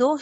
2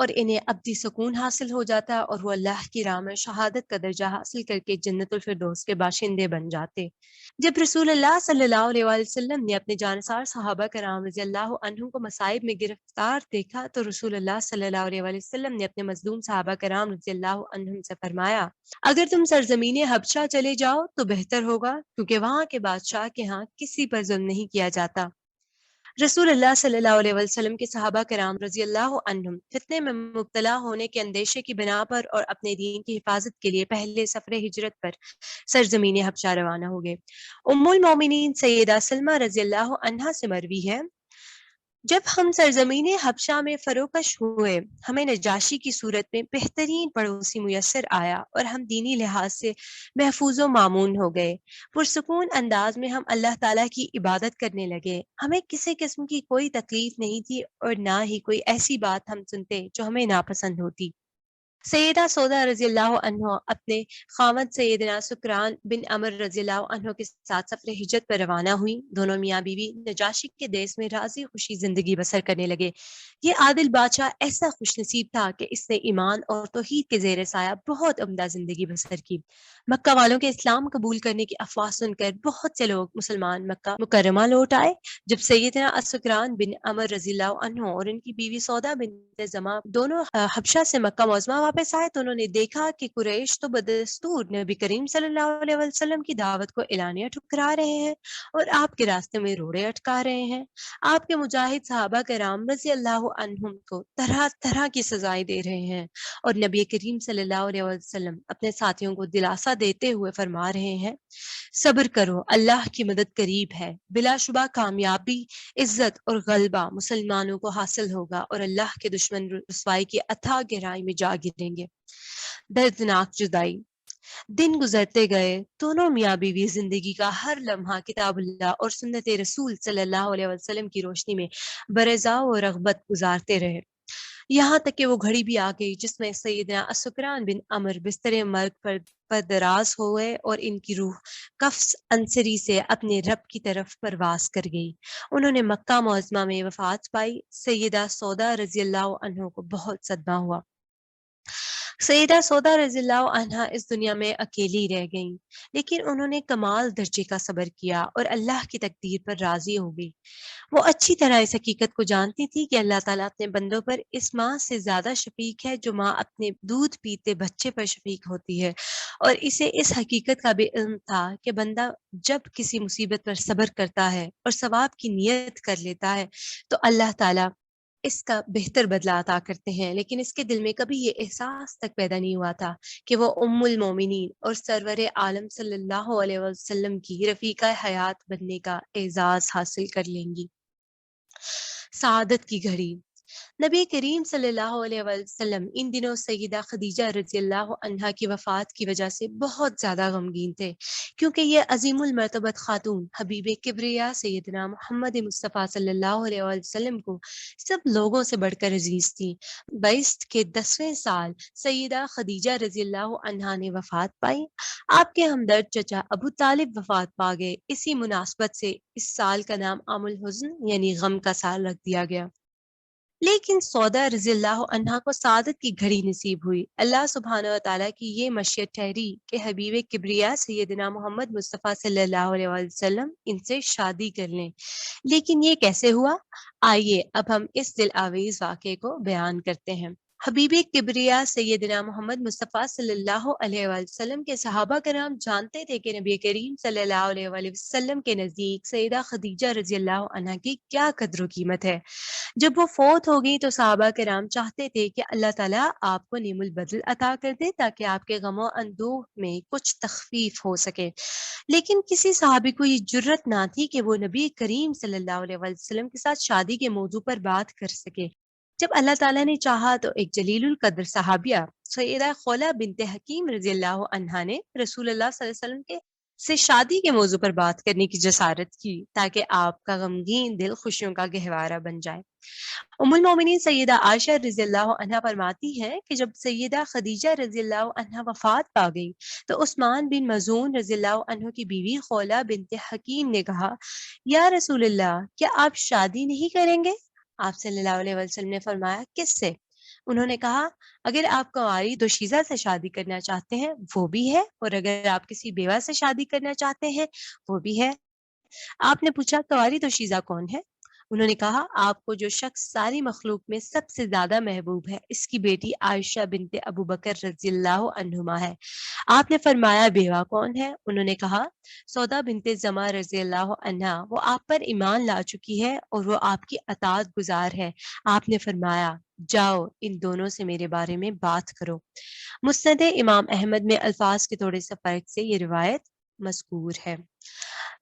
اور انہیں ابدی سکون حاصل ہو جاتا اور وہ اللہ کی راہ میں شہادت کا درجہ حاصل کر کے جنت الفردوس کے باشندے بن جاتے۔ جب رسول اللہ صلی اللہ علیہ وآلہ وسلم نے اپنے جانثار صحابہ کرام رضی اللہ عنہم کو مصائب میں گرفتار دیکھا تو رسول اللہ صلی اللہ علیہ وآلہ وسلم نے اپنے مظلوم صحابہ کرام رضی اللہ عنہم سے فرمایا، اگر تم سرزمین حبشہ چلے جاؤ تو بہتر ہوگا، کیونکہ وہاں کے بادشاہ کے ہاں کسی پر ظلم نہیں کیا جاتا۔ رسول اللہ صلی اللہ علیہ وسلم کے صحابہ کرام رضی اللہ عنہم فتنے میں مبتلا ہونے کے اندیشے کی بنا پر اور اپنے دین کی حفاظت کے لیے پہلے سفر ہجرت پر سرزمین حبشہ روانہ ہو گئے۔ ام المومنین سیدہ سلمہ رضی اللہ عنہا سے مروی ہے، جب ہم سرزمین حبشہ میں فروکش ہوئے، ہمیں نجاشی کی صورت میں بہترین پڑوسی میسر آیا اور ہم دینی لحاظ سے محفوظ و مامون ہو گئے۔ پرسکون انداز میں ہم اللہ تعالیٰ کی عبادت کرنے لگے، ہمیں کسی قسم کی کوئی تکلیف نہیں تھی اور نہ ہی کوئی ایسی بات ہم سنتے جو ہمیں ناپسند ہوتی۔ سیدہ سودا رضی اللہ عنہ اپنے خاوند سیدنا سکران بن عمر رضی اللہ عنہ کے ساتھ سفر ہجرت پر روانہ ہوئی۔ دونوں میاں بیوی نجاشی کے دیس میں راضی خوشی زندگی بسر کرنے لگے۔ یہ عادل بادشاہ ایسا خوش نصیب تھا کہ اس نے ایمان اور توحید کے زیر سایہ بہت عمدہ زندگی بسر کی۔ مکہ والوں کے اسلام قبول کرنے کی افواہ سن کر بہت سے لوگ مسلمان مکہ مکرمہ لوٹ آئے۔ جب سیدنا السکران بن عمر رضی اللہ عنہ اور ان کی بیوی سودا بنت زمع دونوں حبشہ سے مکہ معظمہ واپس آئے تو انہوں نے دیکھا کہ قریش تو بدستور نبی کریم صلی اللہ علیہ وسلم کی دعوت کو اعلانیہ ٹھکرا رہے ہیں اور آپ کے راستے میں روڑے اٹکا رہے ہیں۔ آپ کے مجاہد صحابہ کرام رضی اللہ عنہم کو طرح طرح کی سزائیں دے رہے ہیں اور نبی کریم صلی اللہ علیہ وسلم اپنے ساتھیوں کو دلاسا دیتے ہوئے فرما رہے ہیں، صبر کرو، اللہ کی مدد قریب ہے، بلا شبہ کامیابی، عزت اور غلبہ مسلمانوں کو حاصل ہوگا اور اللہ کے دشمن رسوائی کی اتھاہ گہرائی میں جا گریں گے۔ دردناک جدائی۔ دن گزرتے گئے، دونوں میاں بیوی زندگی کا ہر لمحہ کتاب اللہ اور سنت رسول صلی اللہ علیہ وسلم کی روشنی میں برضا و رغبت گزارتے رہے، یہاں تک کہ وہ گھڑی بھی آ گئی جس میں سیدنا السکران بن عمر بستر مرگ پر دراز ہوئے اور ان کی روح قفس انصری سے اپنے رب کی طرف پرواز کر گئی۔ انہوں نے مکہ معظمہ میں وفات پائی۔ سیدہ سودا رضی اللہ عنہ کو بہت صدمہ ہوا۔ سیدہ سودا رضی اللہ عنہا اس دنیا میں اکیلی رہ گئیں، لیکن انہوں نے کمال درجے کا صبر کیا اور اللہ کی تقدیر پر راضی ہو گئی۔ وہ اچھی طرح اس حقیقت کو جانتی تھی کہ اللہ تعالیٰ اپنے بندوں پر اس ماں سے زیادہ شفیق ہے جو ماں اپنے دودھ پیتے بچے پر شفیق ہوتی ہے، اور اسے اس حقیقت کا بھی علم تھا کہ بندہ جب کسی مصیبت پر صبر کرتا ہے اور ثواب کی نیت کر لیتا ہے تو اللہ تعالیٰ اس کا بہتر بدلہ عطا کرتے ہیں، لیکن اس کے دل میں کبھی یہ احساس تک پیدا نہیں ہوا تھا کہ وہ ام المومنین اور سرور عالم صلی اللہ علیہ وسلم کی رفیقہ حیات بننے کا اعزاز حاصل کر لیں گی۔ سعادت کی گھڑی۔ نبی کریم صلی اللہ علیہ وسلم ان دنوں سیدہ خدیجہ رضی اللہ عنہا کی وفات کی وجہ سے بہت زیادہ غمگین تھے، کیونکہ یہ عظیم المرتبت خاتون حبیب کبریا سیدنا محمد مصطفیٰ صلی اللہ علیہ وسلم کو سب لوگوں سے بڑھ کر عزیز تھی۔ بیست کے 10ویں سال سیدہ خدیجہ رضی اللہ عنہا نے وفات پائی۔ آپ کے ہمدرد چچا ابو طالب وفات پا گئے۔ اسی مناسبت سے اس سال کا نام عام الحزن یعنی غم کا سال رکھ دیا گیا۔ لیکن سودا رضی اللہ عنہا کو سعادت کی گھڑی نصیب ہوئی۔ اللہ سبحانہ و تعالیٰ کی یہ مشیت ٹھہری کہ حبیب کبریا سیدنا محمد مصطفیٰ صلی اللہ علیہ وسلم ان سے شادی کر لیں۔ لیکن یہ کیسے ہوا؟ آئیے اب ہم اس دل آویز واقعے کو بیان کرتے ہیں۔ حبیب کبریا سیدنا محمد مصطفیٰ صلی اللہ علیہ وسلم کے صحابہ کرام جانتے تھے کہ نبی کریم صلی اللہ علیہ وسلم کے نزدیک سیدہ خدیجہ رضی اللہ عنہا کی کیا قدر و قیمت ہے۔ جب وہ فوت ہو گئی تو صحابہ کرام چاہتے تھے کہ اللہ تعالیٰ آپ کو نعم البدل عطا کر دے تاکہ آپ کے غم و اندوہ میں کچھ تخفیف ہو سکے، لیکن کسی صحابی کو یہ جرت نہ تھی کہ وہ نبی کریم صلی اللہ علیہ وسلم کے ساتھ شادی کے موضوع پر بات کر سکے۔ جب اللہ تعالیٰ نے چاہا تو ایک جلیل القدر صحابیہ سیدہ خولہ بنت حکیم رضی اللہ عنہا نے رسول اللہ صلی اللہ علیہ وسلم کے سے شادی کے موضوع پر بات کرنے کی جسارت کی تاکہ آپ کا غمگین دل خوشیوں کا گہوارہ بن جائے۔ ام المومنین سیدہ عائشہ رضی اللہ عنہا فرماتی ہے کہ جب سیدہ خدیجہ رضی اللہ عنہا وفات پا گئی تو عثمان بن مظعون رضی اللہ عنہ کی بیوی خولہ بنت حکیم نے کہا، یا رسول اللہ، کیا آپ شادی نہیں کریں گے؟ آپ صلی اللہ علیہ وسلم نے فرمایا، کس سے؟ انہوں نے کہا اگر آپ کنواری دوشیزہ سے شادی کرنا چاہتے ہیں وہ بھی ہے، اور اگر آپ کسی بیوہ سے شادی کرنا چاہتے ہیں وہ بھی ہے۔ آپ نے پوچھا کنواری دوشیزہ کون ہے؟ انہوں نے کہا آپ کو جو شخص ساری مخلوق میں سب سے زیادہ محبوب ہے، اس کی بیٹی عائشہ بنت ابو بکر رضی اللہ عنہما ہے۔ آپ نے فرمایا بیوہ کون ہے؟ انہوں نے کہا سودا بنت زما رضی اللہ عنہا، وہ آپ پر ایمان لا چکی ہے اور وہ آپ کی اطاعت گزار ہے۔ آپ نے فرمایا جاؤ ان دونوں سے میرے بارے میں بات کرو۔ مسند امام احمد میں الفاظ کے تھوڑے سے فرق سے یہ روایت مذکور ہے۔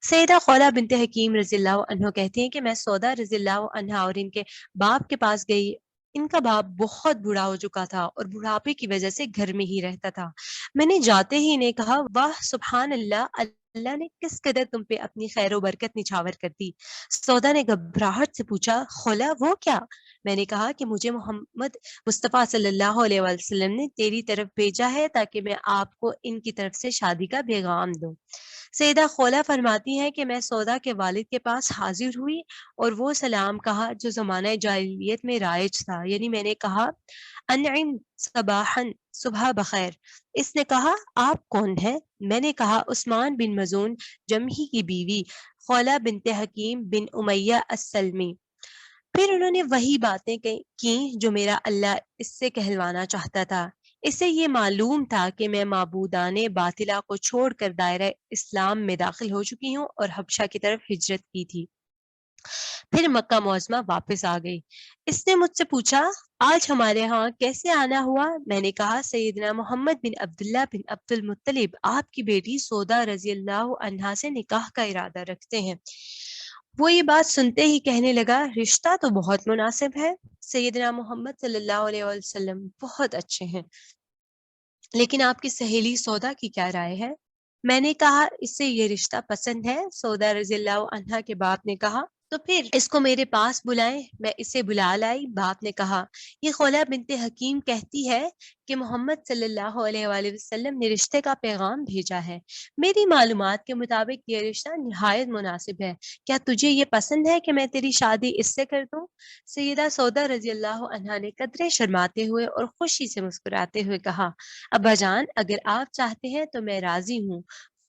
سیدہ خولہ بنت حکیم رضی اللہ عنہ کہتے ہیں کہ میں سودا رضی اللہ عنہا اور ان کے باپ کے پاس گئی۔ ان کا باپ بہت بوڑھا ہو چکا تھا اور بڑھاپے کی وجہ سے گھر میں ہی رہتا تھا۔ میں نے جاتے ہی انہیں کہا واہ سبحان اللہ، اللہ نے کس قدر تم پہ اپنی خیر و برکت نچھاور کر دی۔ سودا نے گھبراہٹ سے پوچھا خولہ وہ کیا؟ میں نے کہا کہ مجھے محمد مصطفیٰ صلی اللہ علیہ وسلم نے تیری طرف بھیجا ہے تاکہ میں آپ کو ان کی طرف سے شادی کا پیغام دوں۔ سیدہ خولہ فرماتی ہیں کہ میں سودا کے والد کے پاس حاضر ہوئی اور وہ سلام کہا جو زمانہ جاہلیت میں رائج تھا، یعنی میں نے کہا انعم صباحن، صبح بخیر۔ اس نے کہا آپ کون ہیں؟ میں نے کہا عثمان بن مزون جمحی کی بیوی خولہ بنت حکیم بن امیہ السلمی۔ پھر انہوں نے وہی باتیں کی جو میرا اللہ اس سے کہلوانا چاہتا تھا۔ اسے یہ معلوم تھا کہ میں معبودان باطلہ کو چھوڑ کر دائرہ اسلام میں داخل ہو چکی ہوں اور حبشہ کی طرف ہجرت کی تھی، پھر مکہ معظمہ واپس آ گئی۔ اس نے مجھ سے پوچھا آج ہمارے ہاں کیسے آنا ہوا؟ میں نے کہا سیدنا محمد بن عبداللہ بن عبد المطلب آپ کی بیٹی سودا رضی اللہ عنہا سے نکاح کا ارادہ رکھتے ہیں۔ وہ یہ بات سنتے ہی کہنے لگا رشتہ تو بہت مناسب ہے، سیدنا محمد صلی اللہ علیہ وسلم بہت اچھے ہیں، لیکن آپ کی سہیلی سودا کی کیا رائے ہے؟ میں نے کہا اس سے یہ رشتہ پسند ہے۔ سودا رضی اللہ عنہا کے باپ نے کہا تو پھر اس کو میرے پاس بلائیں۔ میں اسے بلا لائی۔ باپ نے کہا یہ خولہ بنت حکیم کہتی ہے کہ محمد صلی اللہ علیہ وآلہ وسلم نے رشتے کا پیغام بھیجا ہے۔ میری معلومات کے مطابق یہ رشتہ نہایت مناسب ہے۔ کیا تجھے یہ پسند ہے کہ میں تیری شادی اس سے کر دوں؟ سیدہ سودا رضی اللہ عنہا نے قدرے شرماتے ہوئے اور خوشی سے مسکراتے ہوئے کہا ابا جان اگر آپ چاہتے ہیں تو میں راضی ہوں۔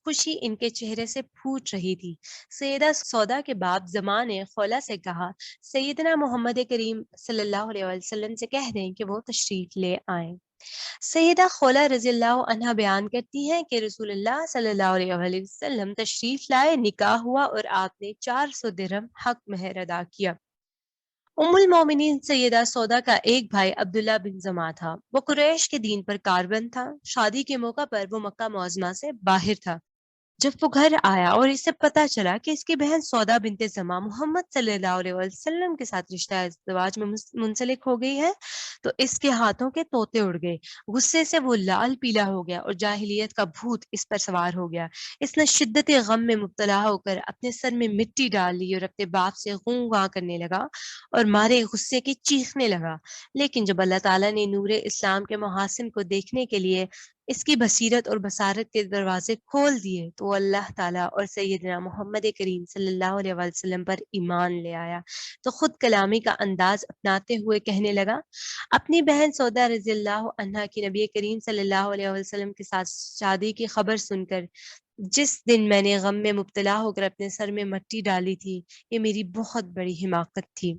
خوشی ان کے چہرے سے پھوٹ رہی تھی۔ سیدہ سودا کے باپ زمان نے خولہ سے کہا سیدنا محمد کریم صلی اللہ علیہ وسلم سے کہہ دیں کہ وہ تشریف لے آئیں۔ سیدہ خولہ رضی اللہ عنہا بیان کرتی ہیں کہ رسول اللہ صلی اللہ علیہ وآلہ وسلم تشریف لائے، نکاح ہوا اور آپ نے 400 درہم حق مہر ادا کیا۔ ام المومنین سیدہ سودا کا ایک بھائی عبداللہ بن زما تھا۔ وہ قریش کے دین پر کاربند تھا۔ شادی کے موقع پر وہ مکہ معظمہ سے باہر تھا۔ جب وہ گھر آیا اور اسے پتا چلا کہ اس کی بہن سودا بنت زما محمد صلی اللہ علیہ وسلم کے ساتھ رشتہ ازدواج میں منسلک ہو گئی ہے تو اس کے ہاتھوں کے طوطے اڑ گئے۔ غصے سے وہ لال پیلا ہو گیا اور جاہلیت کا بھوت اس پر سوار ہو گیا۔ اس نے شدت غم میں مبتلا ہو کر اپنے سر میں مٹی ڈال لی اور اپنے باپ سے غوں غاں کرنے لگا اور مارے غصے کے چیخنے لگا۔ لیکن جب اللہ تعالیٰ نے نور اسلام کے محاسن کو دیکھنے کے لیے اس کی بصیرت اور بصارت کے دروازے کھول دیے تو وہ اللہ تعالیٰ اور سیدنا محمد کریم صلی اللہ علیہ وسلم پر ایمان لے آیا۔ تو خود کلامی کا انداز اپناتے ہوئے کہنے لگا اپنی بہن سودا رضی اللہ عنہا کی نبی کریم صلی اللہ علیہ وسلم کے ساتھ شادی کی خبر سن کر جس دن میں نے غم میں مبتلا ہو کر اپنے سر میں مٹی ڈالی تھی، یہ میری بہت بڑی حماقت تھی۔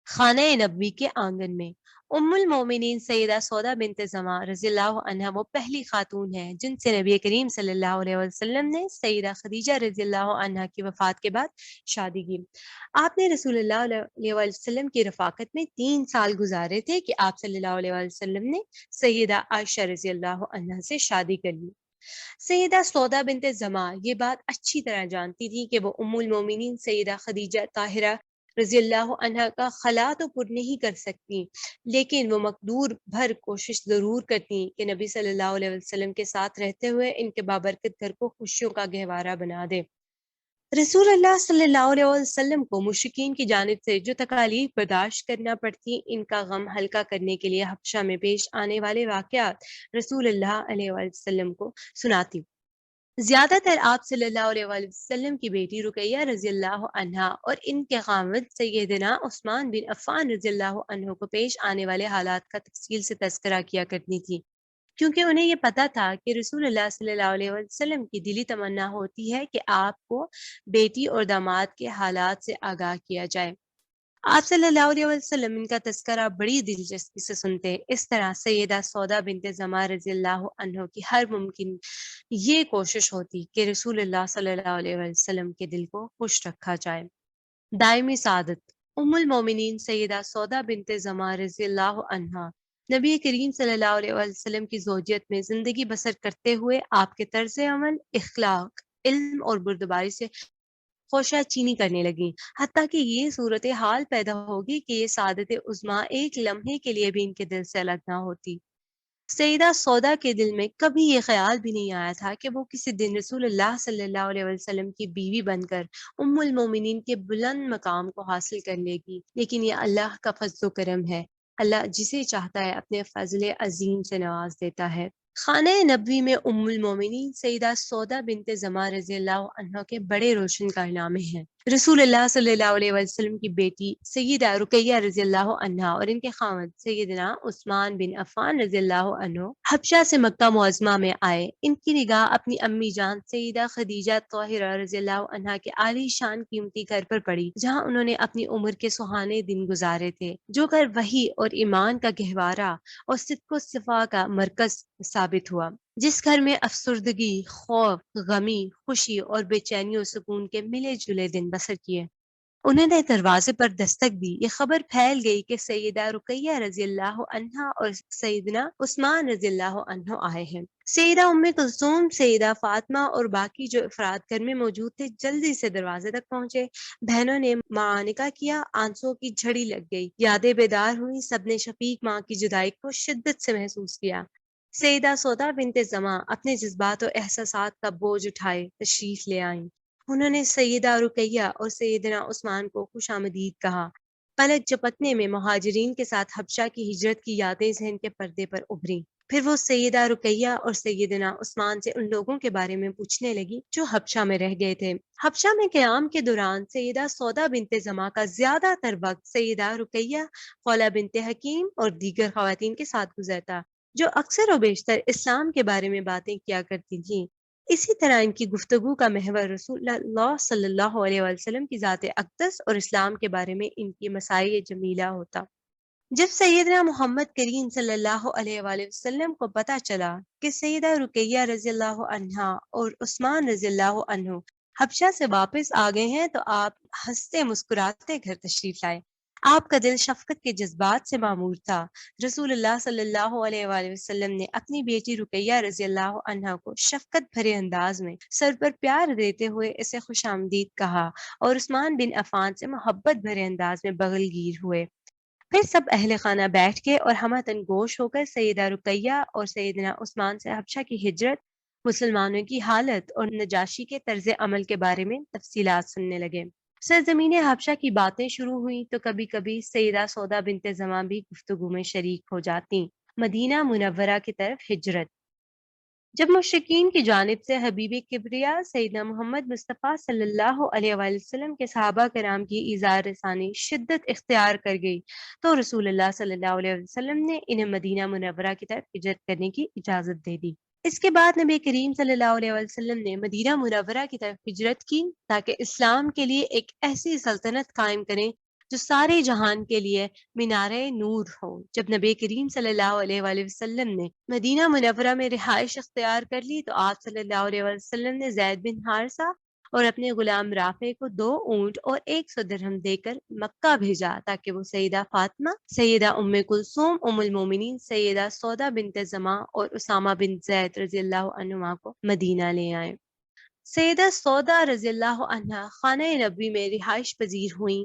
خانہ نبوی کے آنگن میں ام المومنین سیدہ سودا بنت زما رضی اللہ عنہا وہ پہلی خاتون ہیں جن سے نبی کریم صلی اللہ علیہ وسلم نے سیدہ خدیجہ رضی اللہ عنہا کی وفات کے بعد شادی کی۔ آپ نے رسول اللہ علیہ وسلم کی رفاقت میں 3 سال گزارے تھے کہ آپ صلی اللہ علیہ وسلم نے سیدہ عائشہ رضی اللہ عنہا سے شادی کر لی۔ سیدہ سودا بنت زما یہ بات اچھی طرح جانتی تھی کہ وہ ام المومنین سیدہ خدیجہ طاہرہ رضی اللہ عنہا کا خلا تو پر نہیں کر سکتی، لیکن وہ مقدور بھر کوشش ضرور کرتی کہ نبی صلی اللہ علیہ وسلم کے ساتھ رہتے ہوئے ان کے بابرکت گھر کو خوشیوں کا گہوارہ بنا دے۔ رسول اللہ صلی اللہ علیہ وسلم کو مشرکین کی جانب سے جو تکالیف برداشت کرنا پڑتی ان کا غم ہلکا کرنے کے لیے حبشہ میں پیش آنے والے واقعات رسول اللہ علیہ وسلم کو سناتی۔ زیادہ تر آپ صلی اللہ علیہ وآلہ وسلم کی بیٹی رقیہ رضی اللہ عنہا اور ان کے خاوند سیدنا عثمان بن عفان رضی اللہ عنہ کو پیش آنے والے حالات کا تفصیل سے تذکرہ کیا کرتی تھی، کیونکہ انہیں یہ پتہ تھا کہ رسول اللہ صلی اللہ علیہ وسلم کی دلی تمنا ہوتی ہے کہ آپ کو بیٹی اور داماد کے حالات سے آگاہ کیا جائے۔ آپ صلی اللہ علیہ وسلم ان کا تذکرہ بڑی دلچسپی سے سنتے۔ اس طرح سیدہ سودا بنت زمع رضی اللہ عنہ کی ہر ممکن یہ کوشش ہوتی کہ رسول اللہ صلی اللہ علیہ وسلم کے دل کو خوش رکھا جائے۔ دائمی سعادت ام المومنین سیدہ سودا بنت زمع رضی اللہ عنہا نبی کریم صلی اللہ علیہ وسلم کی زوجیت میں زندگی بسر کرتے ہوئے آپ کے طرز عمل، اخلاق، علم اور بردباری سے خوشہ چینی کرنے لگیں، حتیٰ کہ یہ صورتحال پیدا ہوگی کہ یہ سعادت عظمیٰ ایک لمحے کے لیے بھی ان کے دل سے الگ نہ ہوتی۔ سیدہ سودا کے دل میں کبھی یہ خیال بھی نہیں آیا تھا کہ وہ کسی دن رسول اللہ صلی اللہ علیہ وسلم کی بیوی بن کر ام المومنین کے بلند مقام کو حاصل کر لے گی، لیکن یہ اللہ کا فضل و کرم ہے۔ اللہ جسے چاہتا ہے اپنے فضل عظیم سے نواز دیتا ہے۔ خانہ نبوی میں ام المومنین سیدہ سودا بنت زمع رضی اللہ عنہ کے بڑے روشن کارنامے ہیں۔ رسول اللہ صلی اللہ علیہ وسلم کی بیٹی سیدہ رقیہ رضی اللہ عنہا اور ان کے خاوند سیدنا عثمان بن عفان رضی اللہ عنہ حبشہ سے مکہ معظمہ میں آئے۔ ان کی نگاہ اپنی امی جان سیدہ خدیجہ طاہرہ رضی اللہ عنہا کے عالی شان قیمتی گھر پر پڑی، جہاں انہوں نے اپنی عمر کے سہانے دن گزارے تھے۔ جو گھر وحی اور ایمان کا گہوارہ اور صدق و صفا کا مرکز ثابت ہوا، جس گھر میں افسردگی، خوف، غمی، خوشی اور بے چینی و سکون کے ملے جلے دن بسر کیے۔ انہوں نے دروازے پر دستک دی، یہ خبر پھیل گئی کہ سیدہ رقیہ رضی اللہ عنہا اور سیدنا عثمان رضی اللہ عنہ آئے ہیں۔ سیدہ ام کلثوم، سیدہ فاطمہ اور باقی جو افراد گھر میں موجود تھے جلدی سے دروازے تک پہنچے۔ بہنوں نے معانقہ کیا، آنسوں کی جھڑی لگ گئی، یادیں بیدار ہوئی، سب نے شفیق ماں کی جدائی کو شدت سے محسوس کیا۔ سیدہ سودا بنت زمع اپنے جذبات و احساسات کا بوجھ اٹھائے تشریف لے آئیں۔ انہوں نے سیدہ رقیہ اور سیدنا عثمان کو خوش آمدید کہا۔ پلک جھپکنے میں مہاجرین کے ساتھ حبشہ کی ہجرت کی یادیں ذہن کے پردے پر ابھریں۔ پھر وہ سیدہ رقیہ اور سیدنا عثمان سے ان لوگوں کے بارے میں پوچھنے لگی جو حبشہ میں رہ گئے تھے۔ حبشہ میں قیام کے دوران سیدہ سودا بنت زمع کا زیادہ تر وقت سیدہ رقیہ، خولہ بنت حکیم اور دیگر خواتین کے ساتھ گزرتا، جو اکثر و بیشتر اسلام کے بارے میں باتیں کیا کرتی تھیں۔ اسی طرح ان کی گفتگو کا محور رسول اللہ صلی اللہ علیہ وسلم کی ذات اقدس اور اسلام کے بارے میں ان کی مسائل جمیلہ ہوتا۔ جب سیدنا محمد کریم صلی اللہ علیہ وآلہ وسلم کو پتہ چلا کہ سیدہ رقیہ رضی اللہ عنہا اور عثمان رضی اللہ عنہ حبشہ سے واپس آ گئے ہیں تو آپ ہنستے مسکراتے گھر تشریف لائے۔ آپ کا دل شفقت کے جذبات سے معمور تھا۔ رسول اللہ صلی اللہ علیہ وآلہ وسلم نے اپنی بیٹی رقیہ رضی اللہ عنہا کو شفقت بھرے انداز میں سر پر پیار دیتے ہوئے اسے خوش آمدید کہا اور عثمان بن عفان سے محبت بھرے انداز میں بغل گیر ہوئے۔ پھر سب اہل خانہ بیٹھ کے اور ہمہ گوش ہو کر سیدہ رقیہ اور سیدنا عثمان سے حبشہ کی ہجرت، مسلمانوں کی حالت اور نجاشی کے طرز عمل کے بارے میں تفصیلات سننے لگے۔ سرزمین حبشہ کی باتیں شروع ہوئیں تو کبھی کبھی سیدہ سودا بنت زمع بھی گفتگو میں شریک ہو جاتی۔ مدینہ منورہ کی طرف ہجرت۔ جب مشرکین کی جانب سے حبیب کبریا سیدنا محمد مصطفیٰ صلی اللہ علیہ وآلہ وسلم کے صحابہ کرام کی ایذار رسانی شدت اختیار کر گئی تو رسول اللہ صلی اللہ علیہ وسلم نے انہیں مدینہ منورہ کی طرف ہجرت کرنے کی اجازت دے دی۔ اس کے بعد نبی کریم صلی اللہ علیہ وسلم نے مدینہ منورہ کی طرف ہجرت کی تاکہ اسلام کے لیے ایک ایسی سلطنت قائم کریں جو سارے جہان کے لیے مینارۂ نور ہو۔ جب نبی کریم صلی اللہ علیہ وآلہ وسلم نے مدینہ منورہ میں رہائش اختیار کر لی تو آپ صلی اللہ علیہ وسلم نے زید بن حارثہ اور اپنے غلام رافع کو 2 اونٹ اور 100 درہم دے کر مکہ بھیجا تاکہ وہ سیدہ فاطمہ، سیدہ ام کلثوم، ام المومنین سیدہ سودا بنت زمع اور اسامہ بن زید رضی اللہ عنہما کو مدینہ لے آئیں۔ سیدہ سودا رضی اللہ عنہا خانہ نبوی میں رہائش پذیر ہوئیں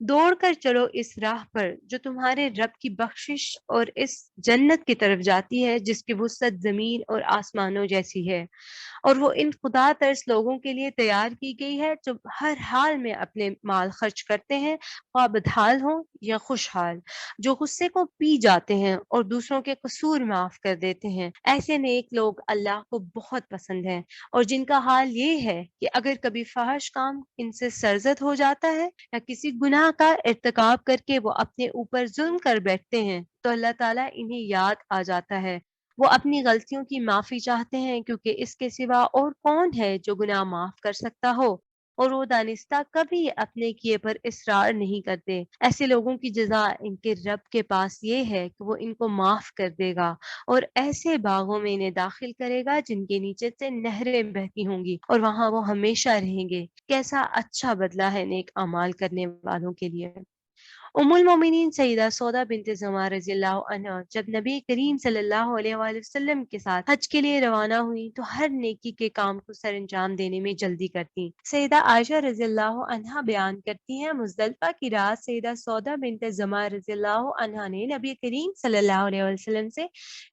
دوڑ کر چلو اس راہ پر جو تمہارے رب کی بخشش اور اس جنت کی طرف جاتی ہے جس کی وسعت زمین اور آسمانوں جیسی ہے، اور وہ ان خدا ترس لوگوں کے لیے تیار کی گئی ہے جو ہر حال میں اپنے مال خرچ کرتے ہیں، خواہ بدحال ہوں یا خوشحال، جو غصے کو پی جاتے ہیں اور دوسروں کے قصور معاف کر دیتے ہیں۔ ایسے نیک لوگ اللہ کو بہت پسند ہیں، اور جن کا حال یہ ہے کہ اگر کبھی فحش کام ان سے سرزد ہو جاتا ہے یا کسی گناہ کا ارتکاب کر کے وہ اپنے اوپر ظلم کر بیٹھتے ہیں تو اللہ تعالیٰ انہیں یاد آ جاتا ہے، وہ اپنی غلطیوں کی معافی چاہتے ہیں کیونکہ اس کے سوا اور کون ہے جو گناہ معاف کر سکتا ہو، اور وہ دانستہ کبھی اپنے کیے پر اصرار نہیں کرتے۔ ایسے لوگوں کی جزا ان کے رب کے پاس یہ ہے کہ وہ ان کو معاف کر دے گا اور ایسے باغوں میں انہیں داخل کرے گا جن کے نیچے سے نہریں بہتی ہوں گی، اور وہاں وہ ہمیشہ رہیں گے۔ کیسا اچھا بدلہ ہے نیک اعمال کرنے والوں کے لیے۔ ام المومنین سیدہ سودا بنت زمع رضی اللہ عنہا جب نبی کریم صلی اللہ علیہ وآلہ وسلم کے ساتھ حج کے لیے روانہ ہوئی تو ہر نیکی کے کام کو سر انجام دینے میں جلدی کرتی۔ سیدہ عائشہ رضی اللہ عنہا بیان کرتی ہیں، مزدلفہ کی رات سیدہ سودا بنت زمع رضی اللہ عنہا نے نبی کریم صلی اللہ علیہ وسلم سے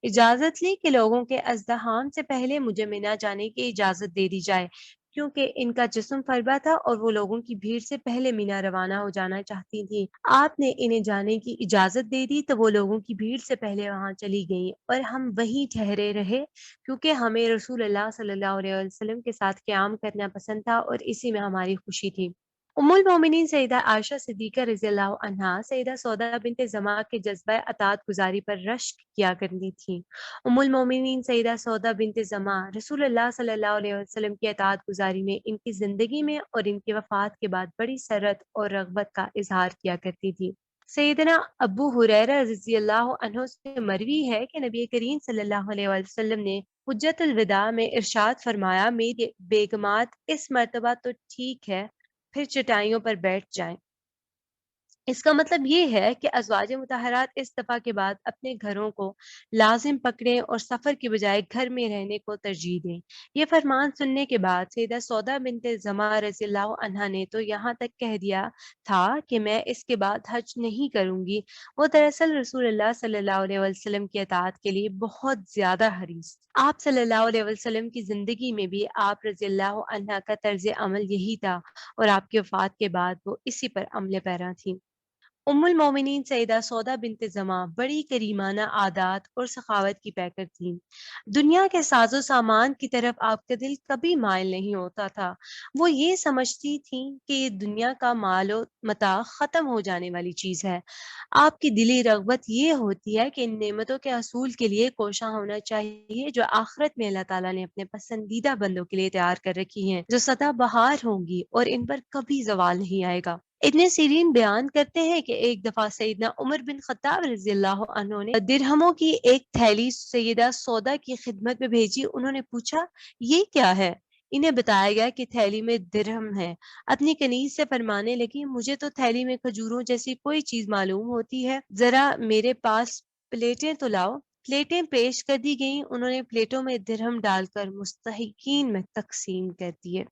اجازت لی کہ لوگوں کے ازدحام سے پہلے مجھے مینا جانے کی اجازت دے دی جائے، کیونکہ ان کا جسم فربا تھا اور وہ لوگوں کی بھیڑ سے پہلے مینا روانہ ہو جانا چاہتی تھی۔ آپ نے انہیں جانے کی اجازت دے دی تو وہ لوگوں کی بھیڑ سے پہلے وہاں چلی گئیں اور ہم وہیں ٹھہرے رہے، کیونکہ ہمیں رسول اللہ صلی اللہ علیہ وسلم کے ساتھ قیام کرنا پسند تھا اور اسی میں ہماری خوشی تھی۔ ام المومنین سیدہ عائشہ صدیقہ رضی اللہ عنہا سیدہ سودا بنت زمع کے جذبہ اطاعت گزاری پر رشک کیا کرتی تھیں۔ ام المومنین سیدہ سودا بنت زمع رسول اللہ صلی اللہ علیہ وسلم کی اطاعت گزاری میں ان کی زندگی میں اور ان کی وفات کے بعد بڑی سرت اور رغبت کا اظہار کیا کرتی تھی۔ سیدنا ابو ہریرہ رضی اللہ عنہ سے مروی ہے کہ نبی کریم صلی اللہ علیہ وسلم نے حجت الوداع میں ارشاد فرمایا، میری بیگمات اس مرتبہ تو ٹھیک ہے، پھر چٹائیوں پر بیٹھ جائیں۔ اس کا مطلب یہ ہے کہ ازواج مطہرات اس دفعہ کے بعد اپنے گھروں کو لازم پکڑیں اور سفر کی بجائے گھر میں رہنے کو ترجیح دیں۔ یہ فرمان سننے کے بعد سیدہ سودا بنت زمع رضی اللہ عنہا نے تو یہاں تک کہہ دیا تھا کہ میں اس کے بعد حج نہیں کروں گی۔ وہ دراصل رسول اللہ صلی اللہ علیہ وسلم کی اطاعت کے لیے بہت زیادہ حریص۔ آپ صلی اللہ علیہ وسلم کی زندگی میں بھی آپ رضی اللہ عنہا کا طرز عمل یہی تھا، اور آپ کی وفات کے بعد وہ اسی پر عمل پیرا تھیں۔ ام المومنین سیدہ سودا بنت زمع بڑی کریمانہ عادات اور سخاوت کی پیکر تھیں۔ دنیا کے ساز و سامان کی طرف آپ کا دل کبھی مائل نہیں ہوتا تھا۔ وہ یہ سمجھتی تھیں کہ یہ دنیا کا مال و متاع ختم ہو جانے والی چیز ہے۔ آپ کی دلی رغبت یہ ہوتی ہے کہ ان نعمتوں کے حصول کے لیے کوشاں ہونا چاہیے جو آخرت میں اللہ تعالیٰ نے اپنے پسندیدہ بندوں کے لیے تیار کر رکھی ہیں، جو سدا بہار ہوں گی اور ان پر کبھی زوال نہیں آئے گا۔ ابن سیرین بیان کرتے ہیں کہ ایک دفعہ سیدنا عمر بن خطاب رضی اللہ عنہ نے درہموں کی ایک تھیلی سیدہ سودا کی خدمت میں بھیجی۔ انہوں نے پوچھا، یہ کیا ہے؟ انہیں بتایا گیا کہ تھیلی میں درہم ہے۔ اپنی کنیز سے فرمانے لگی، مجھے تو تھیلی میں کھجوروں جیسی کوئی چیز معلوم ہوتی ہے، ذرا میرے پاس پلیٹیں تو لاؤ۔ پلیٹیں پیش کر دی گئیں، انہوں نے پلیٹوں میں درہم ڈال کر مستحقین میں تقسیم کر دیے۔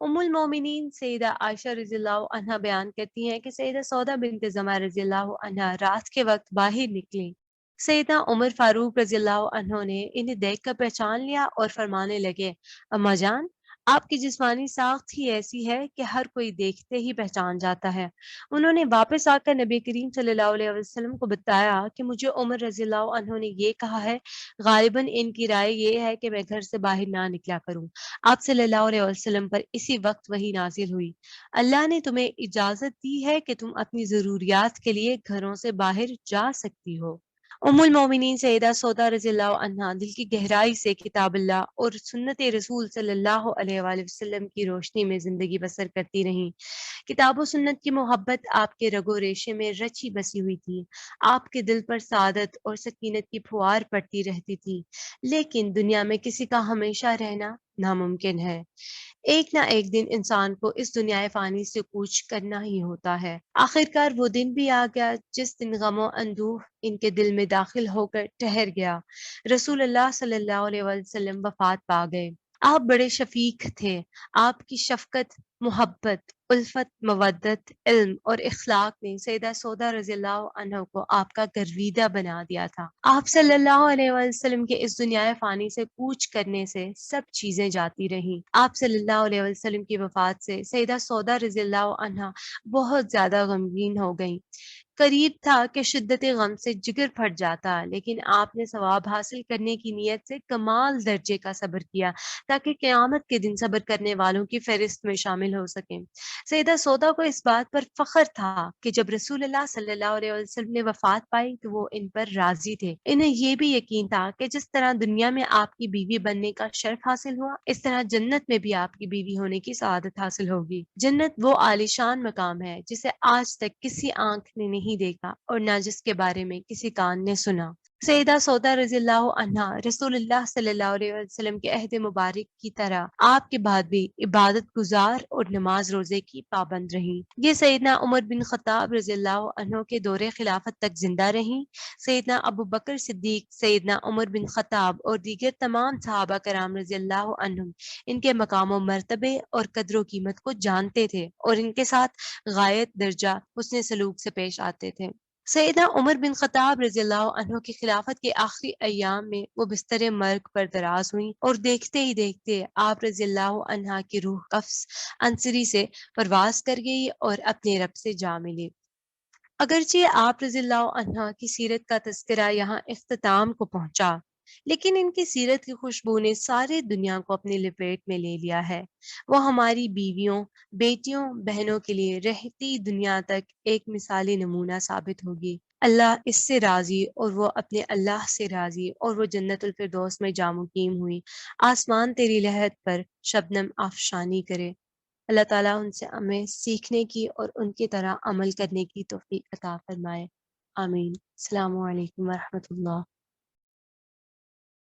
ام المومنین سیدہ عائشہ رضی اللہ عنہا بیان کرتی ہیں کہ سیدہ سودا بنت زمع رضی اللہ عنہا رات کے وقت باہر نکلی۔ سیدنا عمر فاروق رضی اللہ عنہ نے انہیں دیکھ کر پہچان لیا اور فرمانے لگے، اما جان، آپ کی جسمانی ساخت ہی ایسی ہے کہ ہر کوئی دیکھتے ہی پہچان جاتا ہے۔ انہوں نے واپس آ کر نبی کریم صلی اللہ علیہ وسلم کو بتایا کہ مجھے عمر رضی اللہ عنہ نے یہ کہا ہے، غالباً ان کی رائے یہ ہے کہ میں گھر سے باہر نہ نکلا کروں۔ آپ صلی اللہ علیہ وسلم پر اسی وقت وحی نازل ہوئی، اللہ نے تمہیں اجازت دی ہے کہ تم اپنی ضروریات کے لیے گھروں سے باہر جا سکتی ہو۔ ام المومنین سیدہ سودا رضی اللہ عنہا دل کی گہرائی سے کتاب اللہ اور سنت رسول صلی اللہ علیہ وآلہ وسلم کی روشنی میں زندگی بسر کرتی رہیں۔ کتاب و سنت کی محبت آپ کے رگ و ریشے میں رچی بسی ہوئی تھی۔ آپ کے دل پر سعادت اور سکینت کی پھوار پڑتی رہتی تھی، لیکن دنیا میں کسی کا ہمیشہ رہنا ناممکن ہے۔ ایک نہ ایک دن انسان کو اس دنیا فانی سے کوچ کرنا ہی ہوتا ہے۔ آخرکار وہ دن بھی آ گیا جس دن غم و اندوہ ان کے دل میں داخل ہو کر ٹھہر گیا۔ رسول اللہ صلی اللہ علیہ وسلم وفات پا گئے۔ آپ بڑے شفیق تھے۔ آپ کی شفقت، محبت الفت، مودت، علم اور اخلاق نے سیدہ سودا رضی اللہ عنہ کو آپ کا گرویدہ بنا دیا تھا۔ آپ صلی اللہ علیہ وسلم کے اس دنیا فانی سے کوچ کرنے سے سب چیزیں جاتی رہیں۔ آپ صلی اللہ علیہ وسلم کی وفات سے سیدہ سودا رضی اللہ عنہ بہت زیادہ غمگین ہو گئیں۔ قریب تھا کہ شدت غم سے جگر پھٹ جاتا، لیکن آپ نے ثواب حاصل کرنے کی نیت سے کمال درجے کا صبر کیا تاکہ قیامت کے دن صبر کرنے والوں کی فہرست میں شامل ہو سکیں۔ سیدہ سودا کو اس بات پر فخر تھا کہ جب رسول اللہ صلی اللہ علیہ وسلم نے وفات پائی تو وہ ان پر راضی تھے۔ انہیں یہ بھی یقین تھا کہ جس طرح دنیا میں آپ کی بیوی بننے کا شرف حاصل ہوا، اس طرح جنت میں بھی آپ کی بیوی ہونے کی سعادت حاصل ہوگی۔ جنت وہ عالیشان مقام ہے جسے آج تک کسی آنکھ نے نہیں دیکھا اور نہ جس کے بارے میں کسی کان نے سنا۔ سیدہ سودا رضی اللہ عنہا رسول اللہ صلی اللہ علیہ وسلم کے عہد مبارک کی طرح آپ کے بعد بھی عبادت گزار اور نماز روزے کی پابند رہیں۔ یہ سیدنا عمر بن خطاب رضی اللہ عنہ کے دور خلافت تک زندہ رہیں۔ سیدنا ابو بکر صدیق، سیدنا عمر بن خطاب اور دیگر تمام صحابہ کرام رضی اللہ عنہم ان کے مقام و مرتبے اور قدر و قیمت کو جانتے تھے اور ان کے ساتھ غایت درجہ حسن سلوک سے پیش آتے تھے۔ سیدنا عمر بن خطاب رضی اللہ عنہ کی خلافت کے آخری ایام میں وہ بستر مرگ پر دراز ہوئیں اور دیکھتے ہی دیکھتے آپ رضی اللہ عنہ کی روح قفس عنصری سے پرواز کر گئی اور اپنے رب سے جا ملی۔ اگرچہ آپ رضی اللہ عنہ کی سیرت کا تذکرہ یہاں اختتام کو پہنچا، لیکن ان کی سیرت کی خوشبو نے ساری دنیا کو اپنی لپیٹ میں لے لیا ہے۔ وہ ہماری بیویوں، بیٹیوں، بہنوں کے لیے رہتی دنیا تک ایک مثالی نمونہ ثابت ہوگی۔ اللہ اس سے راضی اور وہ اپنے اللہ سے راضی اور وہ جنت الفردوس میں جا مقیم ہوئی۔ آسمان تیری لحد پر شبنم آفشانی کرے۔ اللہ تعالیٰ ان سے ہمیں سیکھنے کی اور ان کی طرح عمل کرنے کی توفیق عطا فرمائے۔ آمین۔ السلام علیکم ورحمۃ اللہ۔